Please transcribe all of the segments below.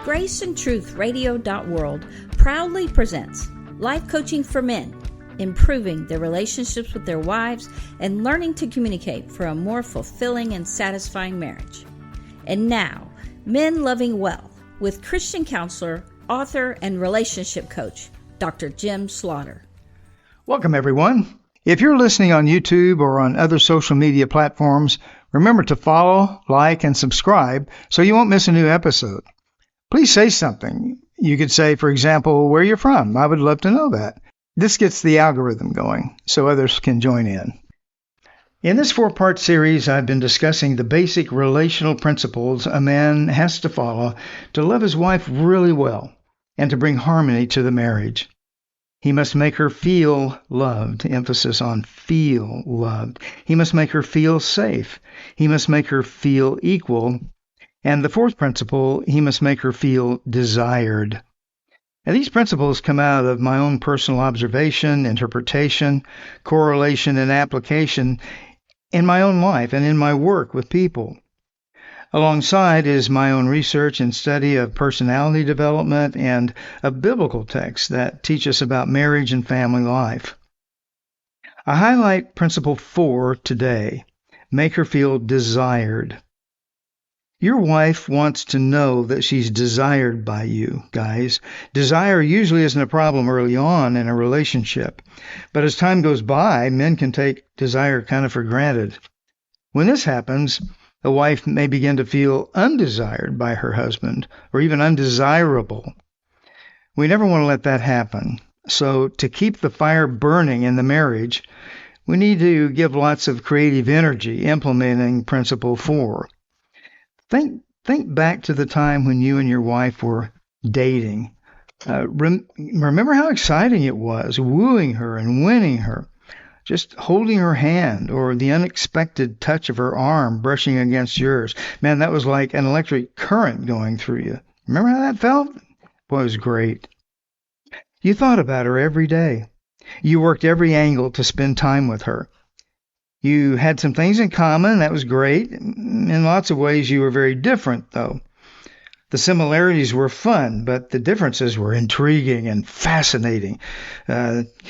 GraceandTruthRadio.world proudly presents Life Coaching for Men, improving their relationships with their wives and learning to communicate for a more fulfilling and satisfying marriage. And now, Men Loving Well, with Christian counselor, author, and relationship coach, Dr. Jim Slaughter. Welcome, everyone. If you're listening on YouTube or on other social media platforms, remember to follow, like, and subscribe so you won't miss a new episode. Please say something. You could say, for example, where you're from. I would love to know that. This gets the algorithm going so others can join in. In this 4-part series, I've been discussing the basic relational principles a man has to follow to love his wife really well and to bring harmony to the marriage. He must make her feel loved, emphasis on feel loved. He must make her feel safe. He must make her feel equal. And the 4th principle, he must make her feel desired. And these principles come out of my own personal observation, interpretation, correlation, and application in my own life and in my work with people. Alongside is my own research and study of personality development and of biblical texts that teach us about marriage and family life. I highlight principle 4 today. Make her feel desired. Your wife wants to know that she's desired by you, guys. Desire usually isn't a problem early on in a relationship, but as time goes by, men can take desire kind of for granted. When this happens, a wife may begin to feel undesired by her husband, or even undesirable. We never want to let that happen. So to keep the fire burning in the marriage, we need to give lots of creative energy implementing principle 4. Think back to the time when you and your wife were dating. Remember how exciting it was, wooing her and winning her, just holding her hand or the unexpected touch of her arm brushing against yours. Man, that was like an electric current going through you. Remember how that felt? Boy, it was great. You thought about her every day. You worked every angle to spend time with her. You had some things in common. That was great. In lots of ways, you were very different, though. The similarities were fun, but the differences were intriguing and fascinating.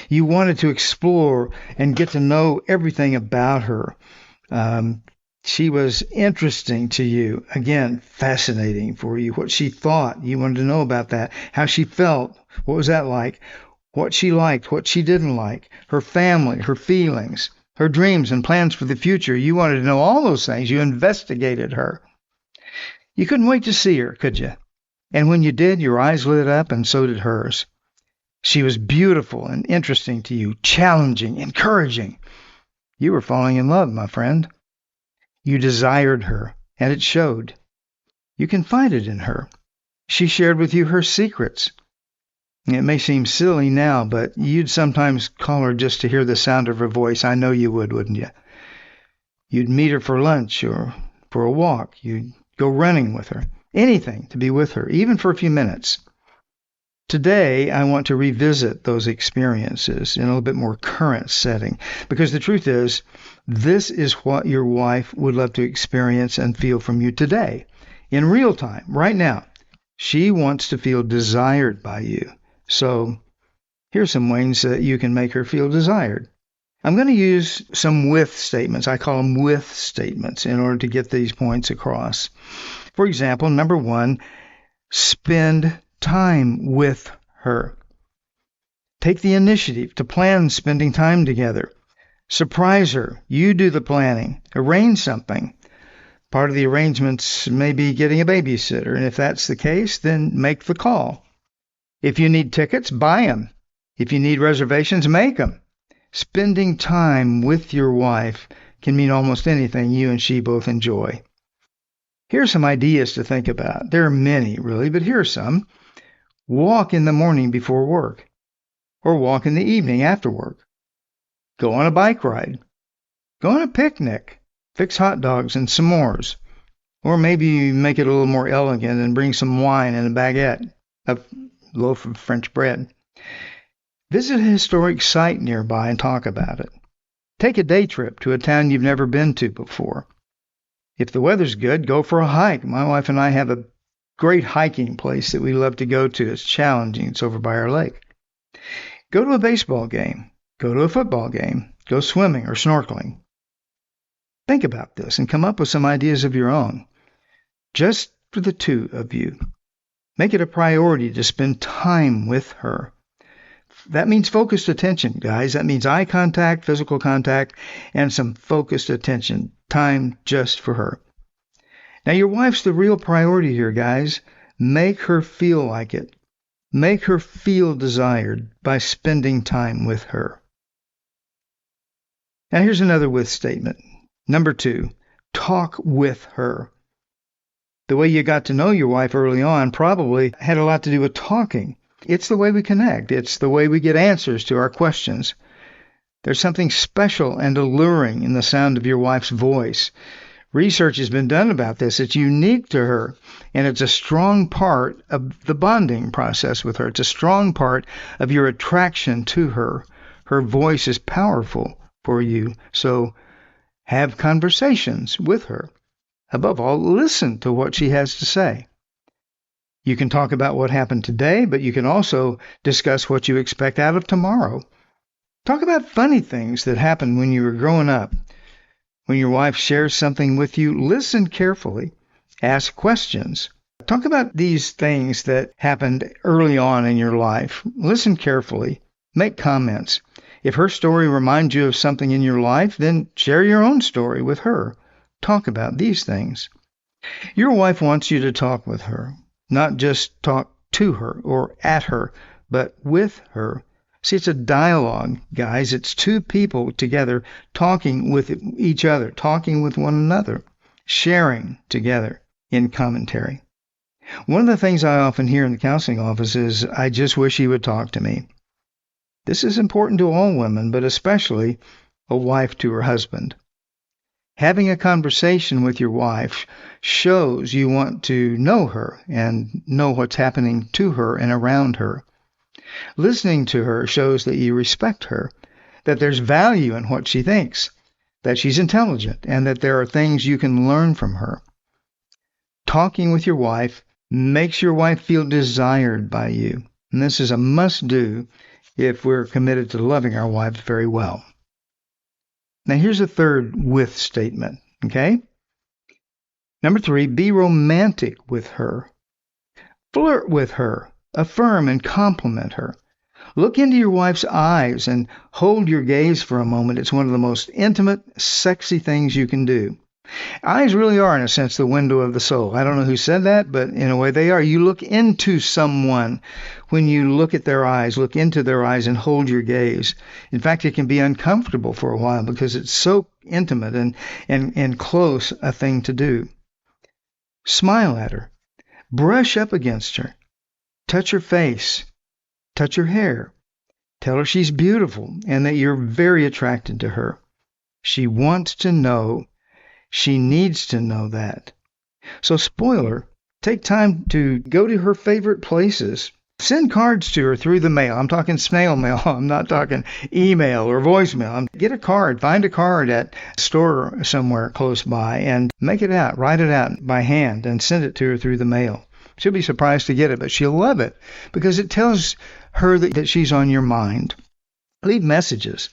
You wanted to explore and get to know everything about her. She was interesting to you. Again, fascinating for you. What she thought, you wanted to know about that. How she felt, what was that like? What she liked, what she didn't like. Her family, her feelings. Her dreams and plans for the future. You wanted to know all those things. You investigated her. You couldn't wait to see her, could you? And when you did, your eyes lit up, and so did hers. She was beautiful and interesting to you, challenging, encouraging. You were falling in love, my friend. You desired her, and it showed. You confided in her. She shared with you her secrets. It may seem silly now, but you'd sometimes call her just to hear the sound of her voice. I know you would, wouldn't you? You'd meet her for lunch or for a walk. You'd go running with her. Anything to be with her, even for a few minutes. Today, I want to revisit those experiences in a little bit more current setting, because the truth is, this is what your wife would love to experience and feel from you today, in real time, right now. She wants to feel desired by you. So here's some ways that you can make her feel desired. I'm going to use some with statements. I call them with statements in order to get these points across. For example, number 1, spend time with her. Take the initiative to plan spending time together. Surprise her. You do the planning. Arrange something. Part of the arrangements may be getting a babysitter, and if that's the case, then make the call. If you need tickets, buy them. If you need reservations, make them. Spending time with your wife can mean almost anything you and she both enjoy. Here's some ideas to think about. There are many, really, but here are some. Walk in the morning before work, or walk in the evening after work. Go on a bike ride. Go on a picnic. Fix hot dogs and s'mores. Or maybe make it a little more elegant and bring some wine and a baguette, a loaf of French bread. Visit a historic site nearby and talk about it. Take a day trip to a town you've never been to before. If the weather's good, go for a hike. My wife and I have a great hiking place that we love to go to. It's challenging. It's over by our lake. Go to a baseball game. Go to a football game. Go swimming or snorkeling. Think about this and come up with some ideas of your own, just for the two of you. Make it a priority to spend time with her. That means focused attention, guys. That means eye contact, physical contact, and some focused attention. Time just for her. Now, your wife's the real priority here, guys. Make her feel like it. Make her feel desired by spending time with her. Now, here's another with statement. Number 2, talk with her. The way you got to know your wife early on probably had a lot to do with talking. It's the way we connect. It's the way we get answers to our questions. There's something special and alluring in the sound of your wife's voice. Research has been done about this. It's unique to her, and it's a strong part of the bonding process with her. It's a strong part of your attraction to her. Her voice is powerful for you, so have conversations with her. Above all, listen to what she has to say. You can talk about what happened today, but you can also discuss what you expect out of tomorrow. Talk about funny things that happened when you were growing up. When your wife shares something with you, listen carefully. Ask questions. Talk about these things that happened early on in your life. Listen carefully. Make comments. If her story reminds you of something in your life, then share your own story with her. Talk about these things. Your wife wants you to talk with her, not just talk to her or at her, but with her. See, it's a dialogue, guys. It's two people together talking with each other, talking with one another, sharing together in commentary. One of the things I often hear in the counseling office is, I just wish he would talk to me. This is important to all women, but especially a wife to her husband. Having a conversation with your wife shows you want to know her and know what's happening to her and around her. Listening to her shows that you respect her, that there's value in what she thinks, that she's intelligent, and that there are things you can learn from her. Talking with your wife makes your wife feel desired by you, and this is a must-do if we're committed to loving our wives very well. Now, here's a third with statement, okay? Number 3, be romantic with her. Flirt with her. Affirm and compliment her. Look into your wife's eyes and hold your gaze for a moment. It's one of the most intimate, sexy things you can do. Eyes really are, in a sense, the window of the soul. I don't know who said that, but in a way they are. You look into someone when you look at their eyes, look into their eyes and hold your gaze. In fact, it can be uncomfortable for a while because it's so intimate and close a thing to do. Smile at her. Brush up against her. Touch her face. Touch her hair. Tell her she's beautiful and that you're very attracted to her. She wants to know. She needs to know that. So spoil her. Take time to go to her favorite places. Send cards to her through the mail. I'm talking snail mail. I'm not talking email or voicemail. Get a card. Find a card at a store somewhere close by and make it out. Write it out by hand and send it to her through the mail. She'll be surprised to get it, but she'll love it because it tells her that she's on your mind. Leave messages.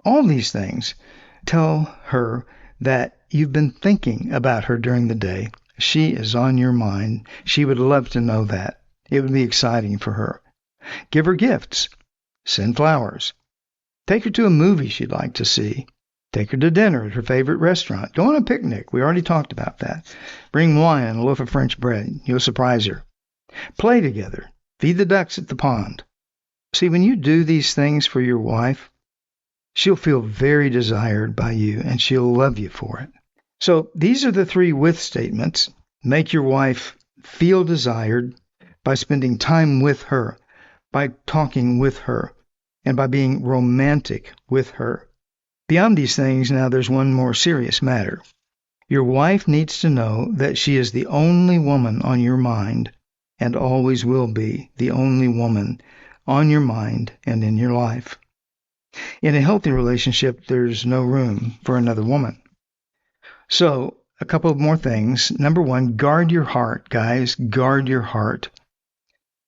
All these things tell her that you've been thinking about her during the day. She is on your mind. She would love to know that. It would be exciting for her. Give her gifts. Send flowers. Take her to a movie she'd like to see. Take her to dinner at her favorite restaurant. Go on a picnic. We already talked about that. Bring wine and a loaf of French bread. You'll surprise her. Play together. Feed the ducks at the pond. See, when you do these things for your wife, she'll feel very desired by you, and she'll love you for it. So these are the 3 with statements. Make your wife feel desired by spending time with her, by talking with her, and by being romantic with her. Beyond these things, now there's one more serious matter. Your wife needs to know that she is the only woman on your mind and always will be the only woman on your mind and in your life. In a healthy relationship, there's no room for another woman. So a couple of more things. Number one, guard your heart, guys. Guard your heart.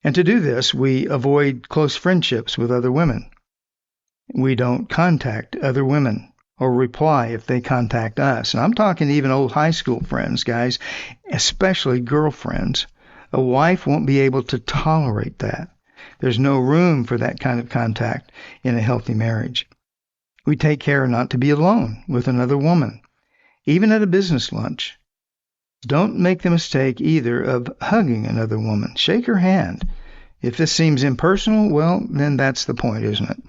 And to do this, we avoid close friendships with other women. We don't contact other women or reply if they contact us. And I'm talking even old high school friends, guys, especially girlfriends. A wife won't be able to tolerate that. There's no room for that kind of contact in a healthy marriage. We take care not to be alone with another woman, even at a business lunch. Don't make the mistake either of hugging another woman. Shake her hand. If this seems impersonal, well, then that's the point, isn't it?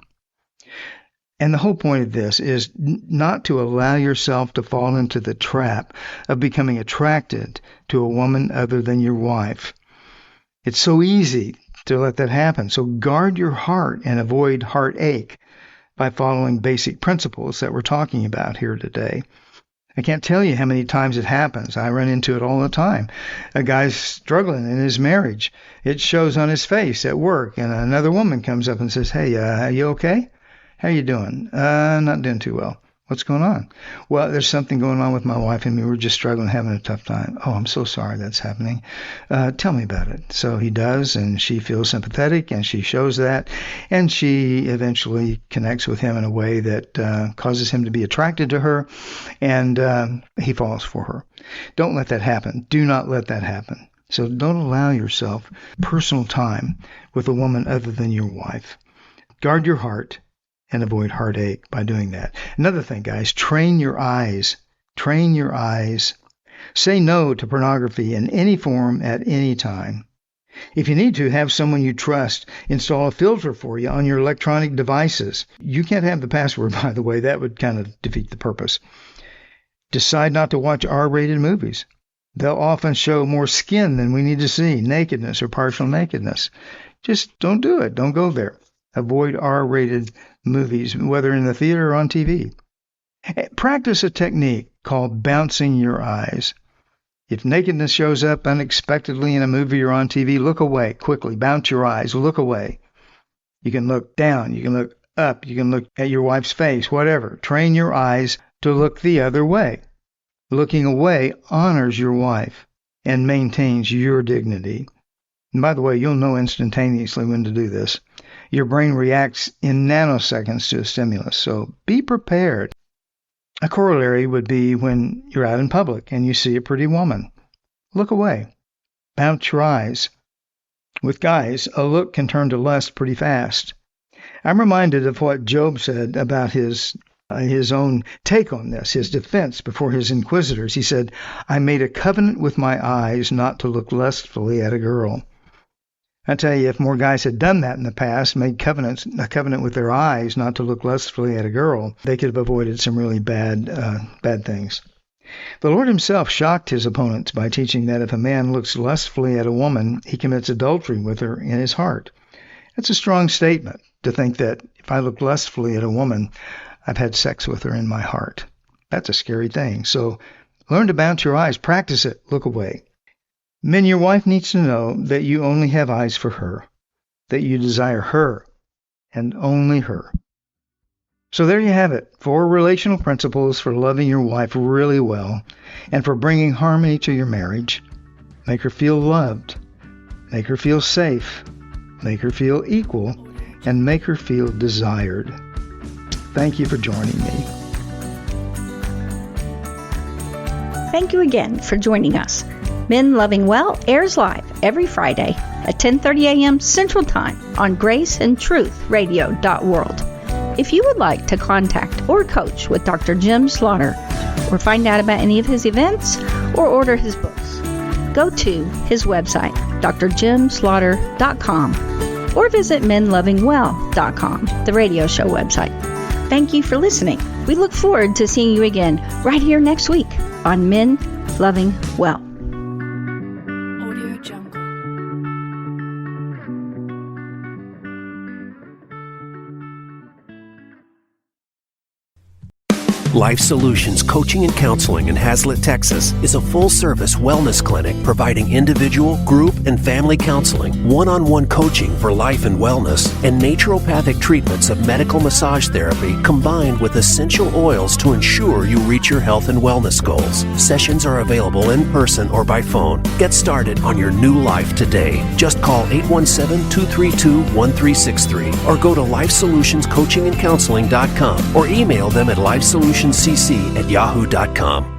And the whole point of this is not to allow yourself to fall into the trap of becoming attracted to a woman other than your wife. It's so easy to let that happen. So guard your heart and avoid heartache by following basic principles that we're talking about here today. I can't tell you how many times it happens. I run into it all the time. A guy's struggling in his marriage. It shows on his face at work, and another woman comes up and says, "Hey, are you okay? How you doing?" Not doing too well." "What's going on?" "Well, there's something going on with my wife and me. We're just struggling, having a tough time." "Oh, I'm so sorry that's happening. Tell me about it." So he does, and she feels sympathetic, and she shows that, and she eventually connects with him in a way that causes him to be attracted to her, and he falls for her. Don't let that happen. Do not let that happen. So don't allow yourself personal time with a woman other than your wife. Guard your heart and avoid heartache by doing that. Another thing, guys, train your eyes. Train your eyes. Say no to pornography in any form at any time. If you need to, have someone you trust install a filter for you on your electronic devices. You can't have the password, by the way. That would kind of defeat the purpose. Decide not to watch R-rated movies. They'll often show more skin than we need to see, nakedness or partial nakedness. Just don't do it. Don't go there. Avoid R-rated movies, whether in the theater or on TV. Practice a technique called bouncing your eyes. If nakedness shows up unexpectedly in a movie or on TV, look away quickly. Bounce your eyes. Look away. You can look down. You can look up. You can look at your wife's face, whatever. Train your eyes to look the other way. Looking away honors your wife and maintains your dignity. And by the way, you'll know instantaneously when to do this. Your brain reacts in nanoseconds to a stimulus, so be prepared. A corollary would be when you're out in public and you see a pretty woman. Look away. Bounce your eyes. With guys, a look can turn to lust pretty fast. I'm reminded of what Job said about his own take on this, his defense before his inquisitors. He said, "I made a covenant with my eyes not to look lustfully at a girl." I tell you, if more guys had done that in the past, made a covenant with their eyes not to look lustfully at a girl, they could have avoided some really bad things. The Lord himself shocked his opponents by teaching that if a man looks lustfully at a woman, he commits adultery with her in his heart. That's a strong statement to think that if I look lustfully at a woman, I've had sex with her in my heart. That's a scary thing. So learn to bounce your eyes. Practice it. Look away. Men, your wife needs to know that you only have eyes for her, that you desire her and only her. So there you have it. 4 relational principles for loving your wife really well and for bringing harmony to your marriage. Make her feel loved. Make her feel safe. Make her feel equal. And make her feel desired. Thank you for joining me. Thank you again for joining us. Men Loving Well airs live every Friday at 10:30 a.m. Central Time on graceandtruthradio.world. If you would like to contact or coach with Dr. Jim Slaughter or find out about any of his events or order his books, go to his website, drjimslaughter.com, or visit menlovingwell.com, the radio show website. Thank you for listening. We look forward to seeing you again right here next week on Men Loving Well. Life Solutions Coaching and Counseling in Hazlet, Texas is a full-service wellness clinic providing individual, group, and family counseling, one-on-one coaching for life and wellness, and naturopathic treatments of medical massage therapy combined with essential oils to ensure you reach your health and wellness goals. Sessions are available in person or by phone. Get started on your new life today. Just call 817-232-1363 or go to lifesolutionscoachingandcounseling.com or email them at lifesolutionscc@yahoo.com.